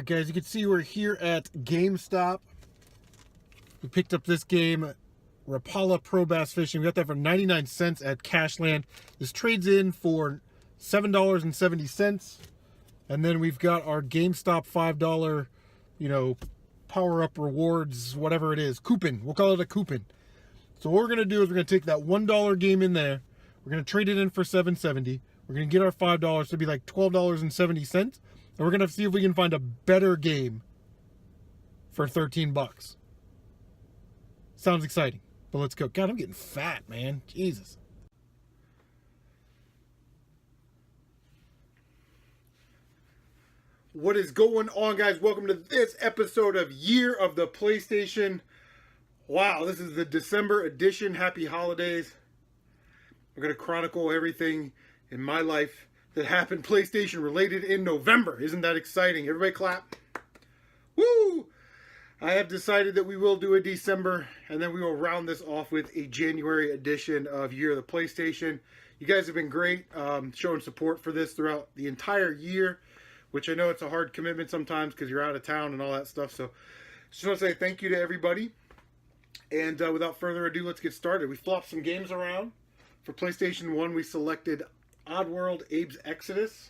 Guys, you can see we're here at GameStop. We picked up this game, Rapala Pro Bass Fishing. We got that for 99 cents at Cashland. This trades in for $7.70. And then we've got our GameStop $5, power-up rewards, whatever it is. Coupon. We'll call it a coupon. So what we're going to do is we're going to take that $1 game in there. We're going to trade it in for $7.70. We're going to get our $5 to be like $12.70. And we're going to see if we can find a better game for 13 bucks. Sounds exciting. But let's go. God, I'm getting fat, man. Jesus. What is going on, guys? Welcome to this episode of Year of the PlayStation. Wow, this is the December edition. Happy holidays. We're going to chronicle everything in my life that happened PlayStation related in November. Isn't that exciting? Everybody clap. Woo! I have decided that we will do a December, and then we will round this off with a January edition of Year of the PlayStation. You guys have been great, showing support for this throughout the entire year, which I know it's a hard commitment sometimes because you're out of town and all that stuff. So just want to say thank you to everybody. And without further ado, let's get started. We flopped some games around. For PlayStation 1, we selected Oddworld Abe's Exodus.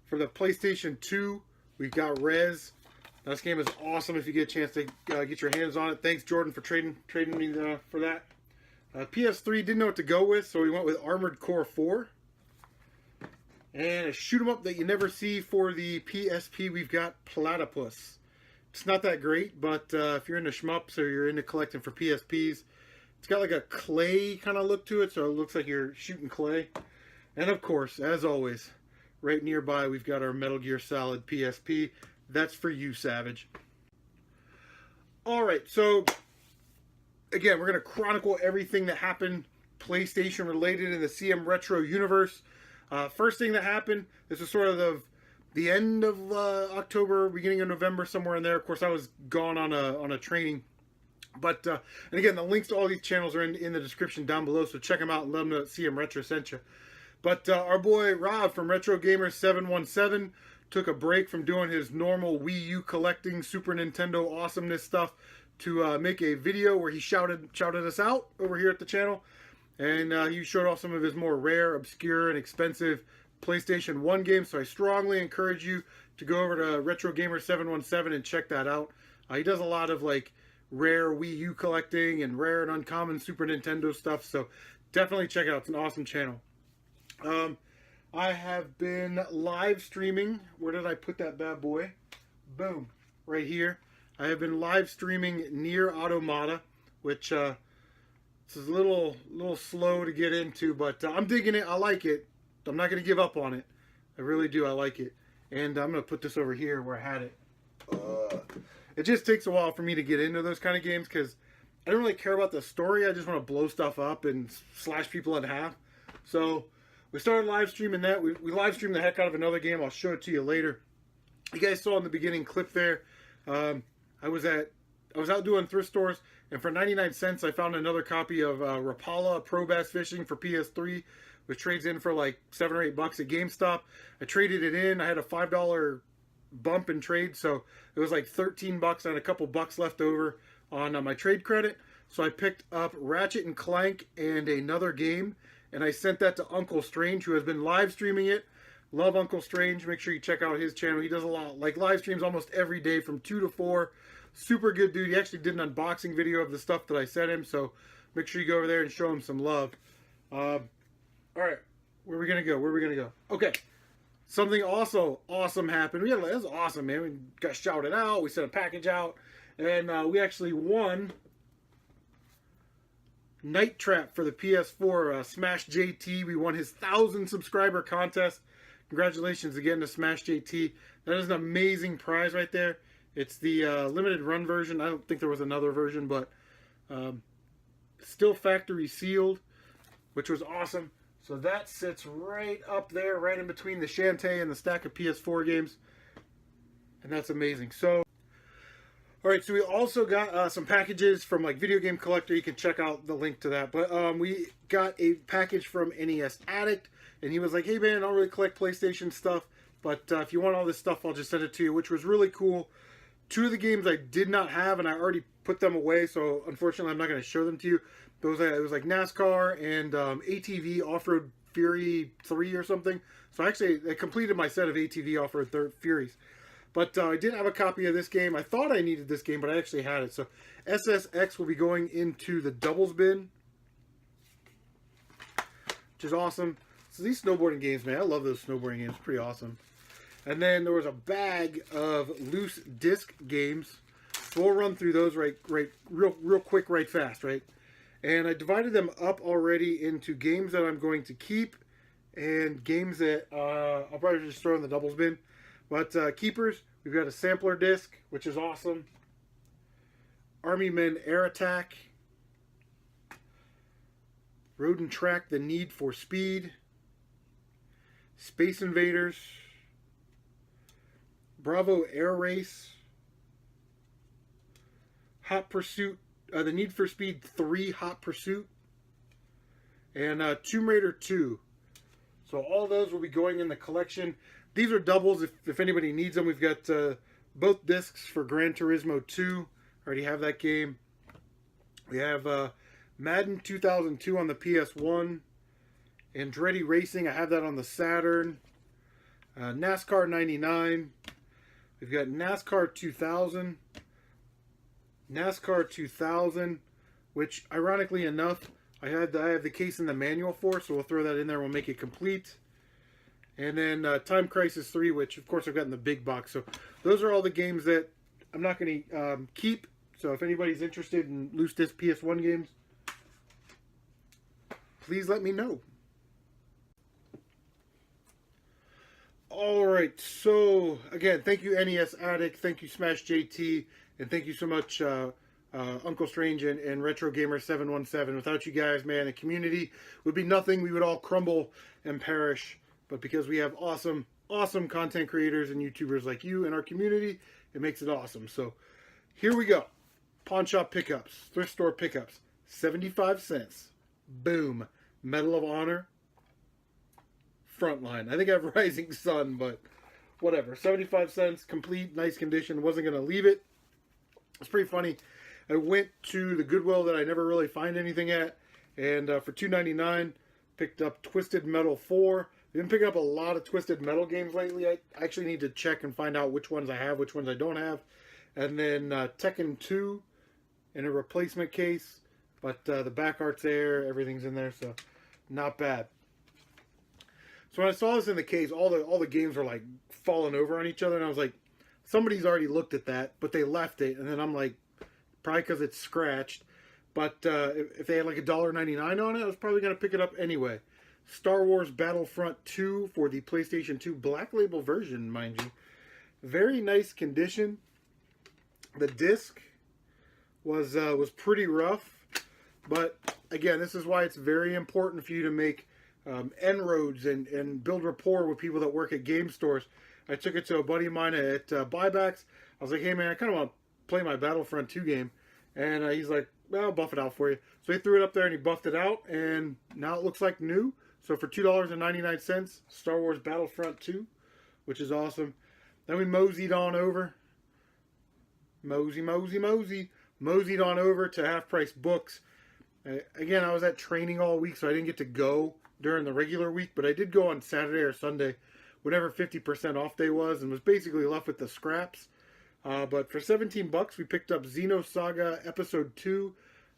For the PlayStation 2, we got Rez. Now, this game is awesome if you get a chance to get your hands on it. Thanks, Jordan, for trading me for that. PS3 didn't know what to go with, so we went with Armored Core 4. And a shoot 'em up that you never see for the PSP, we've got Platypus. It's not that great, but if you're into shmups or you're into collecting for PSPs, it's got like a clay kind of look to it, so it looks like you're shooting clay. And of course, as always, right nearby, we've got our Metal Gear Solid PSP. That's for you, Savage. Alright, so again, we're going to chronicle everything that happened PlayStation related in the CM Retro universe. First thing that happened, this was sort of the end of October, beginning of November, somewhere in there. Of course, I was gone on a training. But, and again, the links to all these channels are in the description down below, so check them out and let them know that CM Retro sent you. But our boy Rob from Retro Gamer 717 took a break from doing his normal Wii U collecting Super Nintendo awesomeness stuff to make a video where he shouted us out over here at the channel. And he showed off some of his more rare, obscure, and expensive PlayStation 1 games. So I strongly encourage you to go over to Retro Gamer 717 and check that out. He does a lot of like rare Wii U collecting and rare and uncommon Super Nintendo stuff. So definitely check it out. It's an awesome channel. I have been live streaming. Where did I put that bad boy? Boom. Right here. I have been live streaming Nier Automata, which this is a little slow to get into, but I'm digging it. I like it. I'm not going to give up on it. I really do. I like it. And I'm going to put this over here where I had it. It just takes a while for me to get into those kind of games because I don't really care about the story. I just want to blow stuff up and slash people in half. So we started live streaming that. We live streamed the heck out of another game. I'll show it to you later. You guys saw in the beginning clip there. I was out doing thrift stores, and for 99 cents, I found another copy of Rapala Pro Bass Fishing for PS3, which trades in for like $7 or $8 at GameStop. I traded it in. I had a $5 bump in trade, so it was like 13 bucks. I had a couple bucks left over on my trade credit, so I picked up Ratchet and Clank and another game, and I sent that to Uncle Strange, who has been live streaming it. Love Uncle Strange. Make sure you check out his channel. He does a lot, like live streams almost every day from 2 to 4. Super good dude. He actually did an unboxing video of the stuff that I sent him, so make sure you go over there and show him some love. All right, where are we gonna go? Okay, something also awesome happened. It was awesome, man. We got shouted out. We sent a package out, and we actually won Night Trap for the PS4. Smash JT. We won his 1,000 subscriber contest. Congratulations again to Smash JT. That is an amazing prize right there. It's the limited run version. I don't think there was another version, but still factory sealed, which was awesome. So that sits right up there, right in between the Shantae and the stack of PS4 games. And that's amazing. So, all right, so we also got some packages from like Video Game Collector. You can check out the link to that. But we got a package from NES Addict, and he was like, hey man, I don't really collect PlayStation stuff. But if you want all this stuff, I'll just send it to you, which was really cool. Two of the games I did not have, and I already put them away, so unfortunately I'm not going to show them to you. Those it was like NASCAR and ATV Off-Road Fury 3 or something. So I completed my set of ATV Off-Road Furies. But I did have a copy of this game. I thought I needed this game, but I actually had it. So SSX will be going into the doubles bin, which is awesome. So these snowboarding games, man, I love those snowboarding games. Pretty awesome. And then there was a bag of loose disc games. So we'll run through those real quick, right fast, right? And I divided them up already into games that I'm going to keep and games that I'll probably just throw in the doubles bin. But keepers, we've got a sampler disc, which is awesome. Army Men Air Attack. Road and Track, The Need for Speed. Space Invaders. Bravo Air Race. Hot Pursuit, The Need for Speed 3 Hot Pursuit. And Tomb Raider 2. So all those will be going in the collection. These are doubles if anybody needs them. We've got both discs for Gran Turismo 2. Already have that game. We have Madden 2002 on the PS1. Andretti Racing, I have that on the Saturn. NASCAR 99. We've got NASCAR 2000. NASCAR 2000, which ironically enough, I have the case in the manual for, so we'll throw that in there. We'll make it complete. And then Time Crisis 3, which of course I've got in the big box. So those are all the games that I'm not going to keep. So if anybody's interested in loose disc PS1 games, please let me know. Alright, so again, thank you NES Addict, thank you Smash JT, and thank you so much Uncle Strange and Retro Gamer 717. Without you guys, man, the community would be nothing. We would all crumble and perish. But because we have awesome content creators and YouTubers like you in our community, it makes it awesome. So here we go. Pawn shop pickups, thrift store pickups, 75 cents. Boom. Medal of Honor. Frontline. I think I have Rising Sun, but whatever. 75 cents, complete, nice condition. Wasn't going to leave it. It's pretty funny. I went to the Goodwill that I never really find anything at, and for $2.99, picked up Twisted Metal 4. I've been picking up a lot of Twisted Metal games lately. I actually need to check and find out which ones I have, which ones I don't have. And then Tekken 2 in a replacement case, but the back art's there, everything's in there, so not bad. So when I saw this in the case, all the games were like falling over on each other, and I was like, somebody's already looked at that, but they left it. And then I'm like, probably because it's scratched. But if they had like $1.99 on it, I was probably going to pick it up anyway. Star Wars Battlefront 2 for the PlayStation 2 Black Label version, mind you. Very nice condition. The disc was pretty rough, but again, this is why it's very important for you to make inroads and build rapport with people that work at game stores. I took it to a buddy of mine at Buybacks. I was like, hey man, I kind of want to play my Battlefront 2 game. And he's like, well, I'll buff it out for you. So he threw it up there and he buffed it out, and now it looks like new. So for $2.99, Star Wars Battlefront 2, which is awesome. Then we moseyed on over. Moseyed on over to Half Price Books. Again, I was at training all week, so I didn't get to go during the regular week, but I did go on Saturday or Sunday, whatever 50% off day was, and was basically left with the scraps. But for $17, we picked up Xenosaga Episode 2.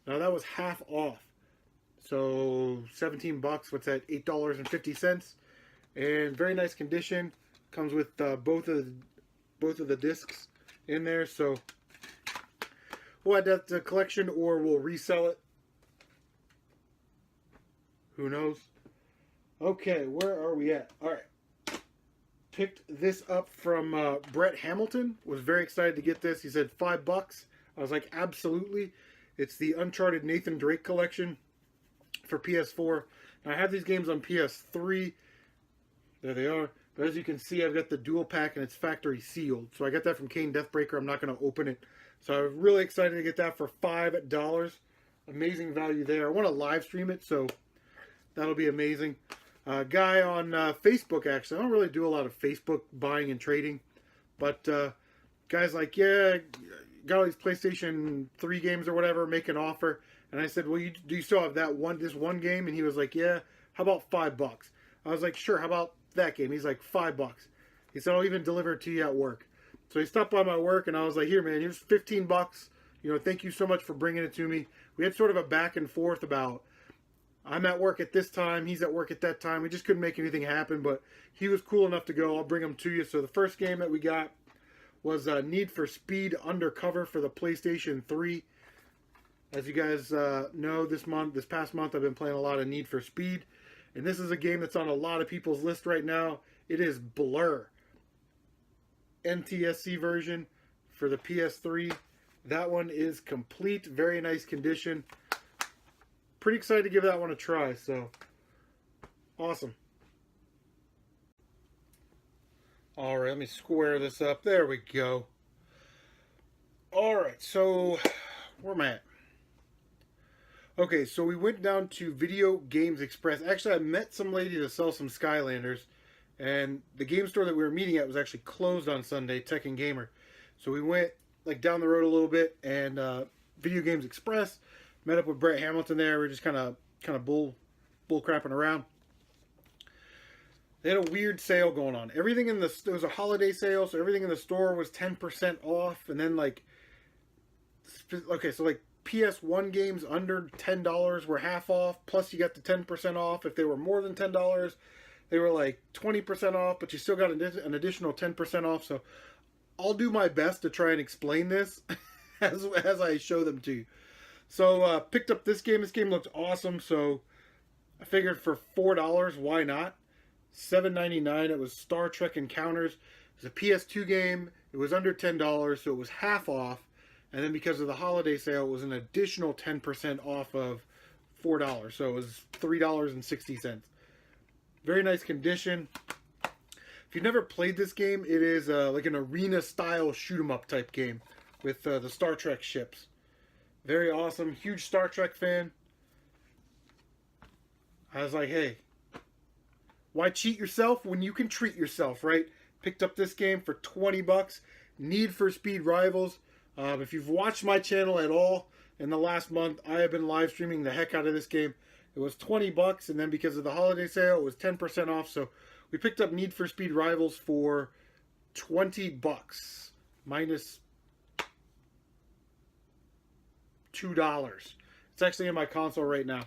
Now that was half off. So $17, what's that? $8.50. And very nice condition. Comes with both of the discs in there. So we'll add that to the collection, or we'll resell it. Who knows? Okay, where are we at? All right. Picked this up from Brett Hamilton. Was very excited to get this. He said $5. I was like, absolutely. It's the Uncharted Nathan Drake collection for PS4. Now, I have these games on PS3. There they are. But as you can see, I've got the dual pack and it's factory sealed. So I got that from Kane Deathbreaker. I'm not going to open it. So I'm really excited to get that for $5. Amazing value there. I want to live stream it, so that'll be amazing. A guy on Facebook, actually. I don't really do a lot of Facebook buying and trading, but guy's like, yeah, got all these PlayStation 3 games or whatever, make an offer. And I said, well, do you still have this one game? And he was like, yeah, how about $5? I was like, sure, how about that game? He's like, $5. He said, I'll even deliver it to you at work. So he stopped by my work, and I was like, here, man, here's $15. Thank you so much for bringing it to me. We had sort of a back and forth about, I'm at work at this time, he's at work at that time. We just couldn't make anything happen, but he was cool enough to go. I'll bring him to you. So the first game that we got was Need for Speed Undercover for the PlayStation 3. As you guys know, this past month, I've been playing a lot of Need for Speed. And this is a game that's on a lot of people's list right now. It is Blur. NTSC version for the PS3. That one is complete. Very nice condition. Pretty excited to give that one a try. So, awesome. Alright, let me square this up. There we go. Alright, so where am I at? Okay, so we went down to Video Games Express. Actually, I met some lady to sell some Skylanders, and the game store that we were meeting at was actually closed on Sunday, Tech and Gamer. So we went like down the road a little bit, and Video Games Express, met up with Brett Hamilton there. We were just kind of bull crapping around. They had a weird sale going on. Everything it was a holiday sale, so everything in the store was 10% off, and then like PS1 games under $10 were half off, plus you got the 10% off. If they were more than $10, they were like 20% off, but you still got an additional 10% off. So I'll do my best to try and explain this as I show them to you. So picked up this game. This game looked awesome, so I figured for $4, why not? $7.99. It was Star Trek Encounters. It was a PS2 game. It was under $10, so it was half off. And then because of the holiday sale, it was an additional 10% off of $4. So it was $3.60. Very nice condition. If you've never played this game, it is like an arena-style shoot-'em-up type game with the Star Trek ships. Very awesome. Huge Star Trek fan. I was like, hey, why cheat yourself when you can treat yourself, right? Picked up this game for $20. Need for Speed Rivals. If you've watched my channel at all in the last month, I have been live streaming the heck out of this game. It was $20, and then because of the holiday sale, it was 10% off. So we picked up Need for Speed Rivals for $20 minus $2. It's actually in my console right now.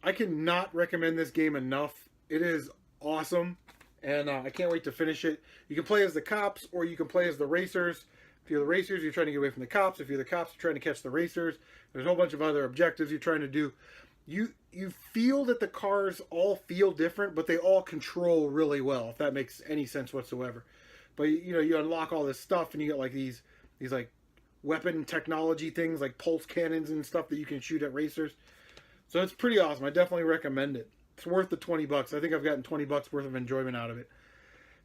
I cannot recommend this game enough. It is awesome, and I can't wait to finish it. You can play as the cops, or you can play as the racers. If you're the racers, you're trying to get away from the cops. If you're the cops, you're trying to catch the racers. There's a whole bunch of other objectives you're trying to do. You feel that the cars all feel different, but they all control really well, if that makes any sense whatsoever. But you unlock all this stuff, and you get like these like weapon technology things, like pulse cannons and stuff that you can shoot at racers. So it's pretty awesome. I definitely recommend it. It's worth the $20. I think I've gotten $20 worth of enjoyment out of it.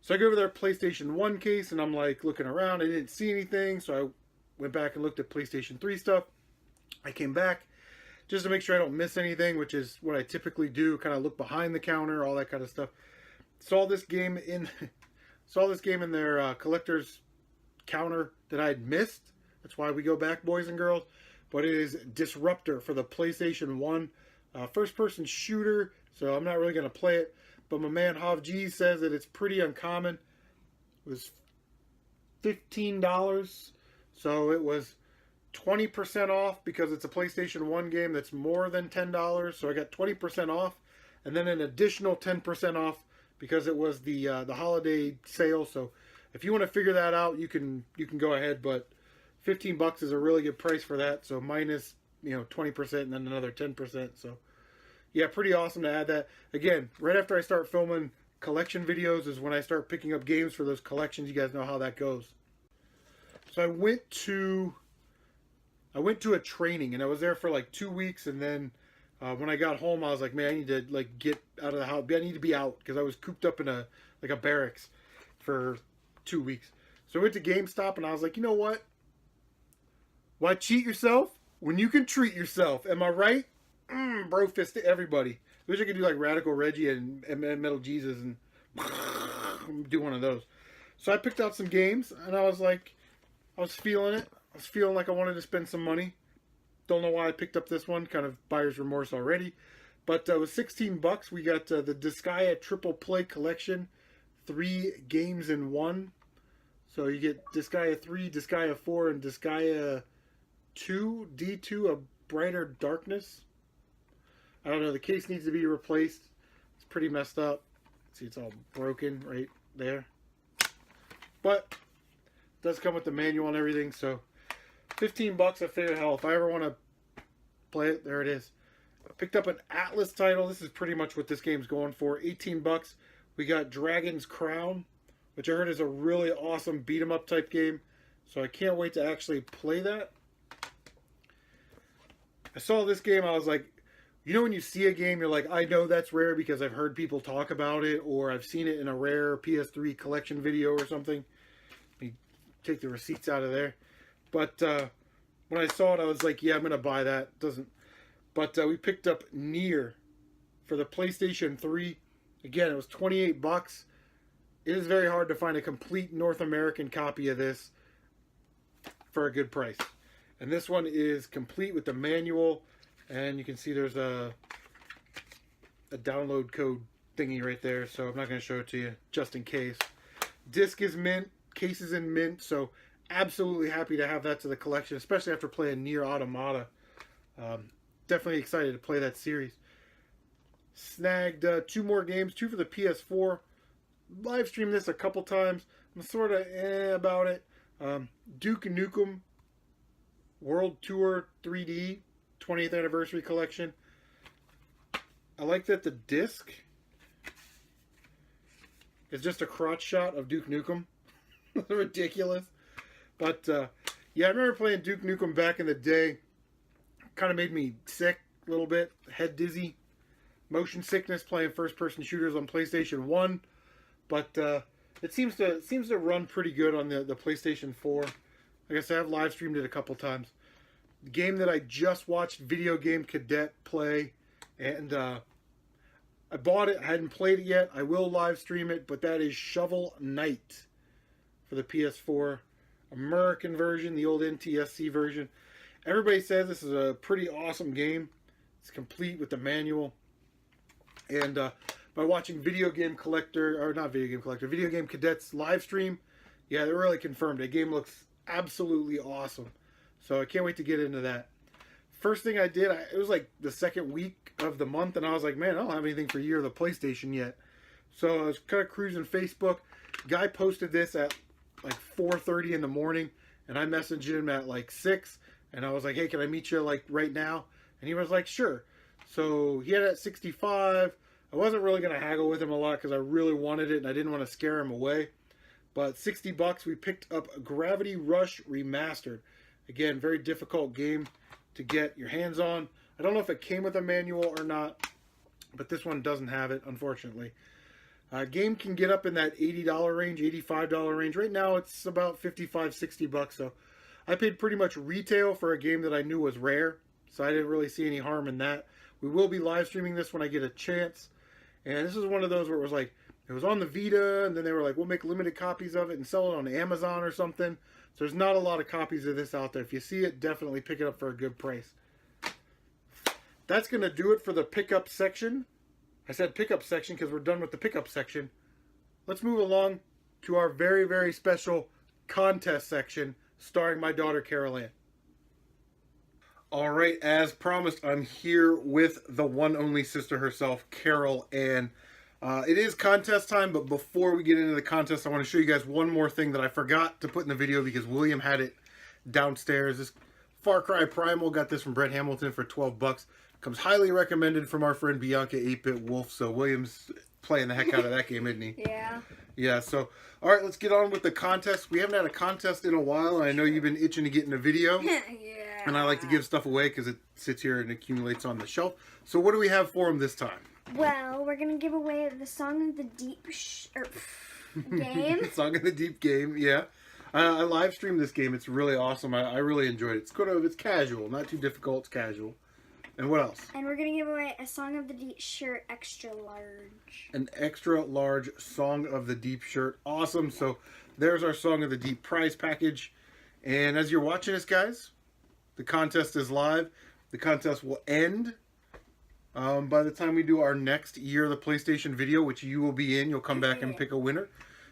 So I go over their PlayStation 1 case, and I'm like looking around. I didn't see anything, so I went back and looked at PlayStation 3 stuff. I came back just to make sure I don't miss anything, which is what I typically do. Kind of look behind the counter, all that kind of stuff. Saw this game in their collector's counter that I had missed. That's why we go back, boys and girls. But it is Disruptor for the PlayStation 1. First-person shooter, so I'm not really going to play it. But my man Hav G says that it's pretty uncommon. It was $15. So it was 20% off because it's a PlayStation 1 game that's more than $10. So I got 20% off. And then an additional 10% off because it was the holiday sale. So if you want to figure that out, you can go ahead. But $15 is a really good price for that. So minus 20% and then another 10%. So yeah, pretty awesome to add that. Again, right after I start filming collection videos is when I start picking up games for those collections. You guys know how that goes. So I went to a training, and I was there for like 2 weeks, and then when I got home, I was like, man, I need to like get out of the house. I need to be out because I was cooped up in a barracks for 2 weeks. So I went to GameStop, and I was like, you know what? Why cheat yourself when you can treat yourself? Am I right? Bro fist to everybody. wish I could do like Radical Reggie and Metal Jesus and do one of those. So I picked out some games, and I was feeling it. I was feeling like I wanted to spend some money. Don't know why I picked up this one. Kind of buyer's remorse already. But it was $16. We got the Disgaea Triple Play Collection. 3 games in 1. So you get Disgaea 3, Disgaea 4, and Disgaea 2, D2, A Brighter Darkness. I don't know. The case needs to be replaced. It's pretty messed up. See, it's all broken right there. But it does come with the manual and everything. So $15. I figured, hell, if I ever want to play it, there it is. I picked up an Atlas title. This is pretty much what this game's going for. $18. We got Dragon's Crown, which I heard is a really awesome beat-em-up type game. So I can't wait to actually play that. I saw this game, I was like, you know when you see a game, you're like, I know that's rare because I've heard people talk about it, or I've seen it in a rare PS3 collection video or something. Let me take the receipts out of there. But when I saw it, I was like, yeah, I'm going to buy that. But we picked up Nier for the PlayStation 3. Again, it was $28. It is very hard to find a complete North American copy of this for a good price. And this one is complete with the manual. And you can see there's a download code thingy right there. So I'm not going to show it to you just in case. Disc is mint. Case is in mint. So absolutely happy to have that to the collection, especially after playing Nier Automata. Definitely excited to play that series. Snagged 2 more games, 2 for the PS4. Live streamed this a couple times. I'm sort of about it. Duke Nukem World Tour 3D 20th Anniversary Collection. I like that the disc is just a crotch shot of Duke Nukem. Ridiculous. But yeah, I remember playing Duke Nukem back in the day. Kind of made me sick a little bit. Head dizzy. Motion sickness playing first-person shooters on PlayStation 1. But it seems to run pretty good on the PlayStation 4. Like I said, I've live streamed it a couple times. The game that I just watched Video Game Cadet play. And I bought it. I hadn't played it yet. I will live stream it. But that is Shovel Knight for the PS4. American version, the old NTSC version. Everybody says this is a pretty awesome game. It's complete with the manual. And by watching Video Game Cadet's live stream, yeah, they really confirmed it. The game looks absolutely awesome. So I can't wait to get into that. First thing I did, it was like the second week of the month, and I was like, man, I don't have anything for Year of the PlayStation yet. So I was kind of cruising Facebook. Guy posted this at like 4:30 in the morning, and I messaged him at like 6, and I was like, hey, can I meet you like right now? And he was like, sure. So he had it at 65. I wasn't really going to haggle with him a lot because I really wanted it and I didn't want to scare him away. But $60, we picked up Gravity Rush Remastered. Again, very difficult game to get your hands on. I don't know if it came with a manual or not, but this one doesn't have it, unfortunately. Game can get up in that $80 range, $85 range. Right now it's about $55, $60. So I paid pretty much retail for a game that I knew was rare. So I didn't really see any harm in that. We will be live streaming this when I get a chance. And this is one of those where it was like, it was on the Vita, and then they were like, we'll make limited copies of it and sell it on Amazon or something. So there's not a lot of copies of this out there. If you see it, definitely pick it up for a good price. That's going to do it for the pickup section. I said pickup section because we're done with the pickup section. Let's move along to our very, very special contest section starring my daughter, Carol Ann. All right, as promised, I'm here with the one only sister herself, Carol Ann. It is contest time, but before we get into the contest, I want to show you guys one more thing that I forgot to put in the video because William had it downstairs. This Far Cry Primal, got this from Brett Hamilton for $12. Comes highly recommended from our friend Bianca 8-Bit Wolf, so William's playing the heck out of that game, isn't he? Yeah. Yeah, so, all right, let's get on with the contest. We haven't had a contest in a while, and I know you've been itching to get in a video. Yeah. And I like to give stuff away because it sits here and accumulates on the shelf. So what do we have for him this time? Well, we're going to give away the Song of the Deep game. Song of the Deep game, yeah. I live streamed this game. It's really awesome. I really enjoyed it. It's casual, not too difficult. It's casual. And what else? And we're going to give away a Song of the Deep shirt, extra large. An extra large Song of the Deep shirt. Awesome. So there's our Song of the Deep prize package. And as you're watching this, guys, the contest is live. The contest will end by the time we do our next Year of the PlayStation video, which you will be in. You'll come back and pick a winner.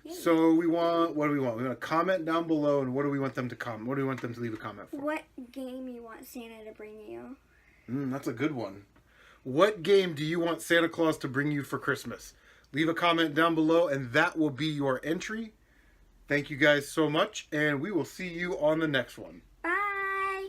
So we want, what do we want? We want to comment down below, and what do we want them to comment? What do we want them to leave a comment for? What game you want Santa to bring you? That's a good one. What game do you want Santa Claus to bring you for Christmas? Leave a comment down below, and that will be your entry. Thank you guys so much, and we will see you on the next one. Bye!